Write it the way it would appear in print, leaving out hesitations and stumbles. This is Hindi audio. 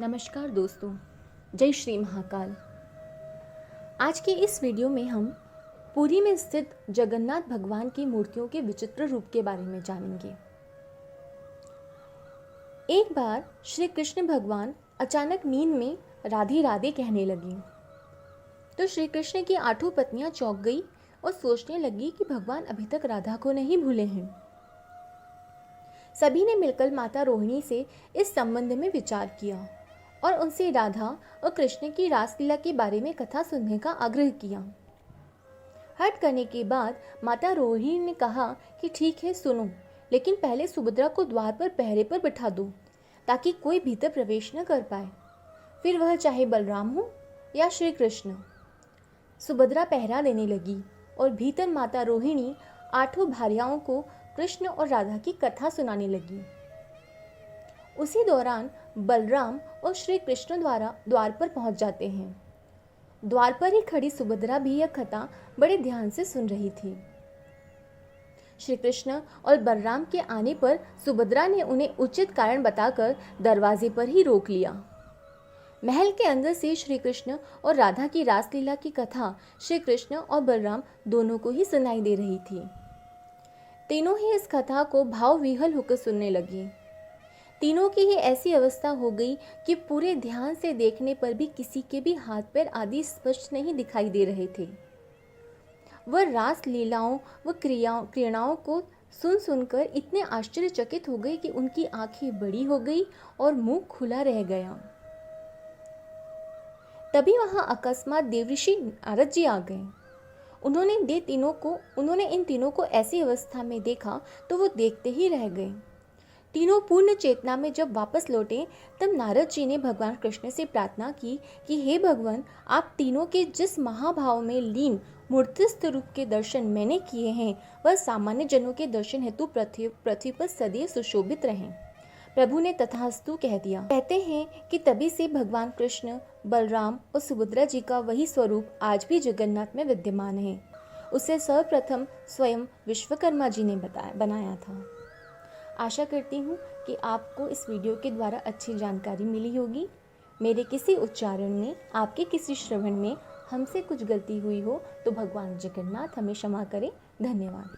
नमस्कार दोस्तों, जय श्री महाकाल। आज के इस वीडियो में हम पुरी में स्थित जगन्नाथ भगवान की मूर्तियों के विचित्र रूप के बारे में जानेंगे। एक बार श्री कृष्ण भगवान अचानक नींद में राधे राधे कहने लगे तो श्री कृष्ण की 8 पत्नियां चौंक गई और सोचने लगी कि भगवान अभी तक राधा को नहीं भूले हैं। सभी ने मिलकर माता रोहिणी से इस संबंध में विचार किया और उनसे राधा और कृष्ण की रासलीला के बारे में कथा सुनने का आग्रह किया। हट करने के बाद माता रोहिणी ने कहा कि ठीक है, सुनो, लेकिन पहले सुभद्रा को द्वार पर पहरे पर बिठा दो ताकि कोई भीतर प्रवेश न कर पाए, फिर वह चाहे बलराम हो या श्री कृष्ण। सुभद्रा पहरा देने लगी और भीतर माता रोहिणी 8 भार्याओं को कृष्ण और राधा की कथा सुनाने लगी। उसी दौरान बलराम और श्री कृष्ण द्वार पर पहुंच जाते हैं। द्वार पर ही खड़ी सुभद्रा भी यह कथा बड़े ध्यान से सुन रही थी। श्री कृष्ण और बलराम के आने पर सुभद्रा ने उन्हें उचित कारण बताकर दरवाजे पर ही रोक लिया। महल के अंदर से श्री कृष्ण और राधा की रासलीला की कथा श्री कृष्ण और बलराम दोनों को ही सुनाई दे रही थी। तीनों ही इस कथा को भाव विह्वल होकर सुनने लगे। तीनों की ही ऐसी अवस्था हो गई कि पूरे ध्यान से देखने पर भी किसी के भी हाथ पैर आदि स्पष्ट नहीं दिखाई दे रहे थे। वह रास लीलाओं व क्रीड़ाओं को सुन सुनकर इतने आश्चर्यचकित हो गए कि उनकी आंखें बड़ी हो गई और मुंह खुला रह गया। तभी वहां अकस्मात देवऋषि नारद जी आ गए। उन्होंने इन तीनों को ऐसी अवस्था में देखा तो वो देखते ही रह गए। तीनों पूर्ण चेतना में जब वापस लौटे तब नारद जी ने भगवान कृष्ण से प्रार्थना की कि हे भगवान, आप तीनों के जिस महाभाव में लीन मूर्तिस्थ रूप के दर्शन मैंने किए हैं वह सामान्य जनों के दर्शन हेतु पृथ्वी पर सदैव सुशोभित रहें। प्रभु ने तथास्तु कह दिया। कहते हैं कि तभी से भगवान कृष्ण, बलराम और सुभद्रा जी का वही स्वरूप आज भी जगन्नाथ में विद्यमान है। उसे सर्वप्रथम स्वयं विश्वकर्मा जी ने बनाया था। आशा करती हूँ कि आपको इस वीडियो के द्वारा अच्छी जानकारी मिली होगी। मेरे किसी उच्चारण में, आपके किसी श्रवण में हमसे कुछ गलती हुई हो तो भगवान जगन्नाथ हमें क्षमा करें। धन्यवाद।